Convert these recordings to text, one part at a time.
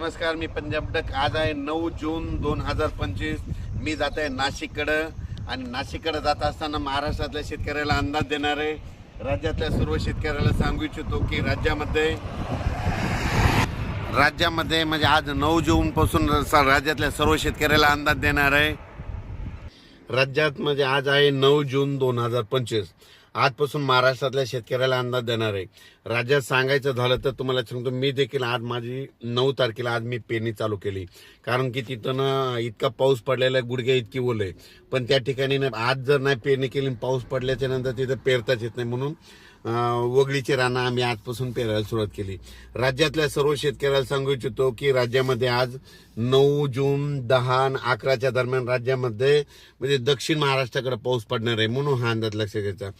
नमस्कार, मी पंजाब डक. आज आहे 9 जून 2025. मी जात आहे नाशिककडं आणि नाशिककडे जात असताना महाराष्ट्रातल्या शेतकऱ्याला अंदाज देणार आहे. राज्यातल्या सर्व शेतकऱ्याला सांगू इच्छितो की राज्यामध्ये म्हणजे आज 9 जून पासून राज्यातल्या सर्व शेतकऱ्याला अंदाज देणार आहे. राज्यात म्हणजे आज आहे 9 जून 2025. आजपासून महाराष्ट्रातल्या शेतकऱ्याला अंदाज देणार आहे. राज्यात सांगायचं झालं तर तुम्हाला सांगतो, मी देखील आज माझी 9 तारखेला आज मी पेरणी चालू केली. कारण की तिथं ना इतका पाऊस पडलेला आहे, गुडघ्या इतकी ओले. पण त्या ठिकाणी आज जर नाही पेरणी केली, पाऊस पडल्याच्या नंतर तिथं पेरताच येत नाही. म्हणून वगळीची रानं आम्ही आजपासून पेरायला सुरुवात केली. राज्यातल्या सर्व शेतकऱ्याला सांगू इच्छितो की राज्यामध्ये आज 9 जून 10 आणि 11च्या दरम्यान राज्यामध्ये म्हणजे दक्षिण महाराष्ट्राकडे पाऊस पडणार आहे. म्हणून हा अंदाज लक्षात घ्यायचा.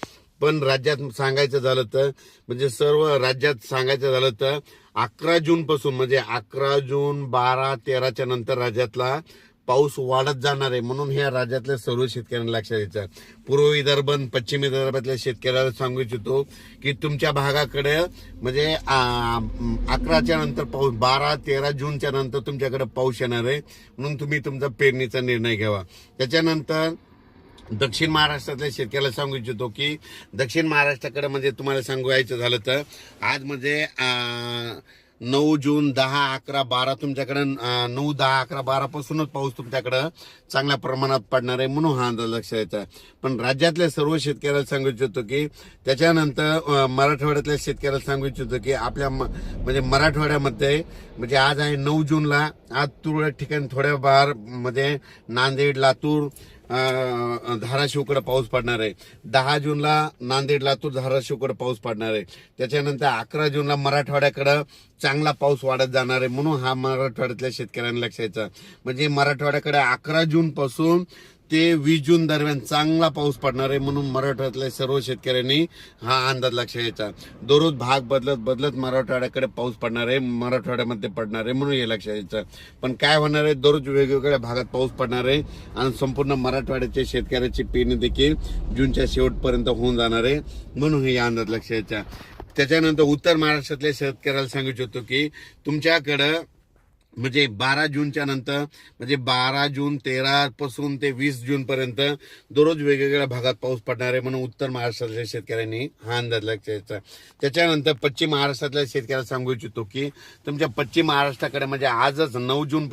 पण राज्यात सांगायचं झालं तर म्हणजे सर्व राज्यात सांगायचं झालं तर 11 जून पासून म्हणजे 11 जून 12 13च्या नंतर राज्यातला पाऊस वाढत जाणार आहे. म्हणून ह्या राज्यातल्या सर्व शेतकऱ्यांना लक्षात घ्यायचं. पूर्व विदर्भ पश्चिम विदर्भातल्या शेतकऱ्याला सांगू इच्छितो की तुमच्या भागाकडे म्हणजे 11च्या नंतर पाऊस 12-13 जूनच्या नंतर तुमच्याकडे पाऊस येणार आहे. म्हणून तुम्ही तुमचा पेरणीचा निर्णय घ्यावा. त्याच्यानंतर दक्षिण महाराष्ट्रातल्या शेतकऱ्याला सांगू इच्छितो की दक्षिण महाराष्ट्राकडे म्हणजे तुम्हाला सांगायचं झालं तर आज म्हणजे 9 जून 10 11 12 तुमच्याकडे 9 10 11 12 पासूनच पाऊस तुमच्याकडं चांगल्या प्रमाणात पडणार आहे. म्हणून हा अंदाज लक्षात यायचा. पण राज्यातल्या सर्व शेतकऱ्याला सांगू इच्छितो की त्याच्यानंतर मराठवाड्यातल्या शेतकऱ्याला सांगू इच्छितो की आपल्या म्हणजे मराठवाड्यामध्ये म्हणजे आज आहे 9 जूनला आज तुरळक ठिकाणी थोड्या फार म्हणजे नांदेड लातूर धाराशिवकडे पाऊस पडणार आहे. 10 जूनला नांदेड लातूर धाराशिवकडे पाऊस पडणार आहे. त्याच्यानंतर 11 जूनला मराठवाड्याकडे चांगला पाऊस वाढत जाणार आहे. म्हणून हा मराठवाड्यातल्या शेतकऱ्यांना लक्षायचा. म्हणजे मराठवाड्याकडे 11 जून पासून ते 20 जून दरम्यान चांगला पाऊस पडणार आहे. म्हणून मराठवाड्यातल्या सर्व शेतकऱ्यांनी हा अंदाज लक्षात घ्यायचा. दररोज भाग बदलत मराठवाड्याकडे पाऊस पडणार आहे, मराठवाड्यामध्ये पडणार आहे. म्हणून हे लक्षात घ्यायचं. पण काय होणार आहे, दररोज वेगवेगळ्या भागात पाऊस पडणार आहे आणि संपूर्ण मराठवाड्याच्या शेतकऱ्याची पेरणी देखील जूनच्या शेवटपर्यंत होऊन जाणार आहे. म्हणून हे अंदाज लक्षात घ्यायचा. त्याच्यानंतर उत्तर महाराष्ट्रातल्या शेतकऱ्याला सांगू इच्छितो की तुमच्याकडं म्हणजे 12 जूनच्या नंतर म्हणजे 12 जून 13 पासून ते 20 जून पर्यंत दररोज वेगवेगळ्या भागात पाऊस पडणार आहे. म्हणून उत्तर महाराष्ट्रातल्या शेतकऱ्यांनी हा अंदाज लक्षात घ्यायचा. त्याच्यानंतर पश्चिम महाराष्ट्रातल्या शेतकऱ्याला सांगू इच्छितो की तुमच्या पश्चिम महाराष्ट्राकडे म्हणजे आजच 9 जून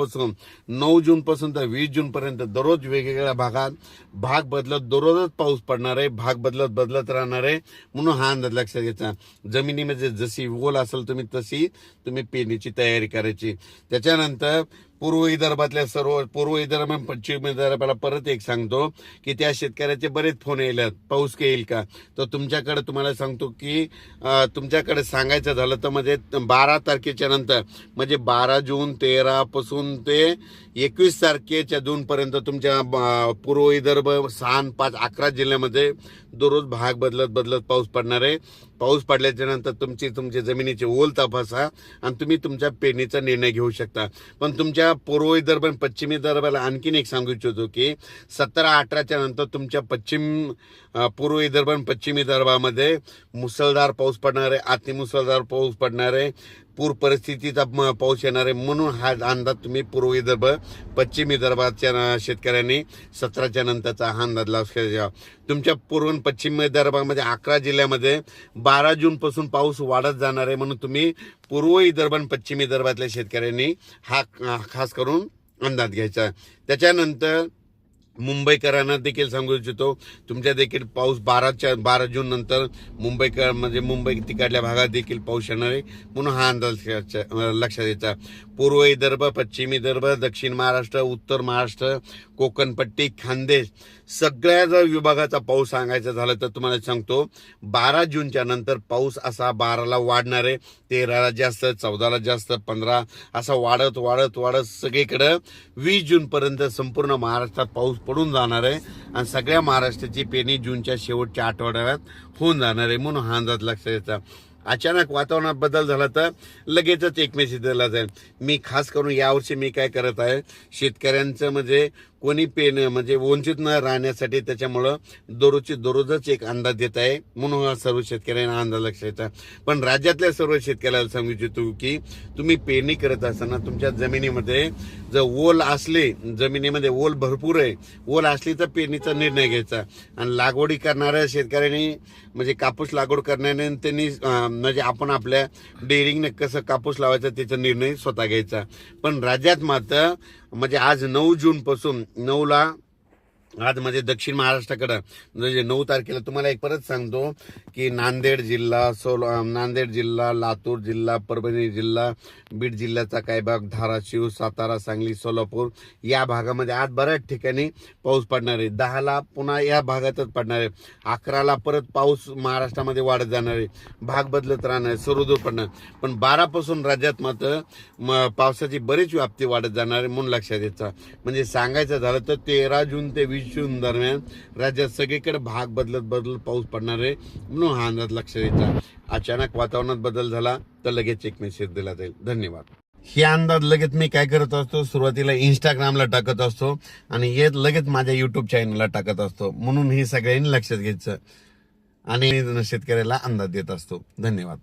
पासून तर 20 जून पर्यंत दररोज वेगवेगळ्या भागात भाग बदलत दररोजच पाऊस पडणार आहे. भाग बदलत राहणार आहे. म्हणून हा अंदाज लक्षात घ्यायचा. जमिनीमध्ये जशी ओल असेल तशी तुम्ही पेरणीची तयारी करायची. त्याच्यानंतर पूर्व विदर्भ पश्चिम विदर्भाला परत एक सांगतो की त्या शेतकऱ्याचे बरेच फोन येतात, पाऊस येईल का. तर तुमच्याकडे तुम्हाला सांगतो की तुमच्याकडे सांगायचं झालं तर म्हणजे 12 तारखेच्या नंतर म्हणजे 12 जून 13 पासून ते 21 तारखेच्या जून पर्यंत तुमच्या पूर्व विदर्भ 6, 5, 11 जिल्ह्यामध्ये दररोज भाग बदलत पाऊस पडणार आहे. पाऊस पडल्याच्या नंतर तुमची जमिनीची ओल तपासा आणि तुम्ही तुमच्या पेरणीचा निर्णय घेऊ शकता. पण तुमच्या पूर्व विदर्भ आणि पश्चिम विदर्भाला आणखीन एक सांगू इच्छितो की 17-18च्या नंतर तुमच्या पूर्व विदर्भ आणि पश्चिम विदर्भामध्ये मुसळधार पाऊस पडणार आहे, अतिमुसळधार पाऊस पडणार आहे, पूर परिस्थितीचा पाऊस येणार आहे. म्हणून हा अंदाज तुम्ही पूर्व विदर्भ पश्चिम विदर्भाच्या शेतकऱ्यांनी 17च्या नंतरचा हा अंदाज लक्षात घ्या. तुमच्या पूर्व पश्चिम विदर्भामध्ये 11 जिल्ह्यामध्ये 12 जून पासून पाऊस वाढत जाणार आहे. म्हणून तुम्ही पूर्व विदर्भ आणि पश्चिम विदर्भातल्या शेतकऱ्यांनी हा खास करून अंदाज घ्यायचा. त्याच्यानंतर मुंबईकरांना देखील सांगू इच्छितो तुमच्या देखील पाऊस 12 जून नंतर मुंबई तिकडल्या भागात देखील पाऊस येणार आहे. म्हणून हा अंदाज लक्षात द्यायचा. पूर्व विदर्भ, पश्चिम विदर्भ, दक्षिण महाराष्ट्र, उत्तर महाराष्ट्र, कोकणपट्टी, खानदेश सगळ्या जर विभागाचा पाऊस सांगायचा झालं तर तुम्हाला सांगतो 12 जूनच्या नंतर पाऊस असा 12ला वाढणार आहे, 13ला जास्त, 14ला जास्त, 15 असा वाढत सगळीकडे 20 जून पर्यंत संपूर्ण महाराष्ट्रात पाऊस पडून जाणार आहे आणि सगळ्या महाराष्ट्राची पेरणी जूनच्या शेवटच्या आठवड्यात होऊन जाणार आहे. म्हणून हा अंदाज लक्षात घ्यायचा. अचानक वातावरणात बदल झाला तर लगेचच एक मेसेज दिला जाईल. मी खास करून यावर्षी मी काय करत आहे, शेतकऱ्यांचं म्हणजे कोणी म्हणजे वंचित न राहण्यासाठी त्याच्यामुळं दररोजच एक अंदाज देत आहे, म्हणून हा सर्व शेतकऱ्यांना अंदाज लक्षात येतं. पण राज्यातल्या सर्व शेतकऱ्याला सांगू इच्छितो की तुम्ही पेरणी करत असताना तुमच्या जमिनीमध्ये जर ओल असले, जमिनीमध्ये ओल भरपूर आहे, ओल असली तर पेरणीचा निर्णय घ्यायचा. आणि लागवडी करणाऱ्या शेतकऱ्यांनी म्हणजे कापूस लागवड करण्याने त्यांनी म्हणजे आपण आपल्या डेअरिंगने कसं कापूस लावायचा त्याचा निर्णय स्वतः घ्यायचा. पण राज्यात मात्र म्हणजे आज 9 जून पासून 9ला आज म्हणजे दक्षिण महाराष्ट्राकडं म्हणजे 9 तारखेला तुम्हाला एक परत सांगतो की नांदेड जिल्हा, लातूर जिल्हा, परभणी जिल्हा, बीड जिल्ह्याचा काही भाग, धाराशिव, सातारा, सांगली, सोलापूर या भागामध्ये आज बऱ्याच ठिकाणी पाऊस पडणार आहे. 10ला पुन्हा या भागातच पडणार आहे. 11ला परत पाऊस महाराष्ट्रामध्ये वाढत जाणार आहे, भाग बदलत राहणार आहे, सर्वदूर पडणार. पण 12 पासून राज्यात मात्र पावसाची बरीच व्याप्ती वाढत जाणार आहे, म्हणून लक्षात यायचं. म्हणजे सांगायचं झालं तर 13 जून ते 20 जून दरम्यान राज्यात सगळीकडे भाग बदलत पाऊस पडणार आहे, म्हणून हा अंदाज लक्षात यायचा. अचानक वातावरणात बदल झाला तर लगेच एक मेसेज दिला जाईल. धन्यवाद. हे अंदाज लगेच मी काय करत असतो, सुरुवातीला इंस्टाग्रामला टाकत असतो आणि हे लगेच माझ्या युट्यूब चॅनलला टाकत असतो, म्हणून हे सगळ्यांनी लक्षात घ्यायचं आणि शेतकऱ्याला अंदाज देत असतो. धन्यवाद.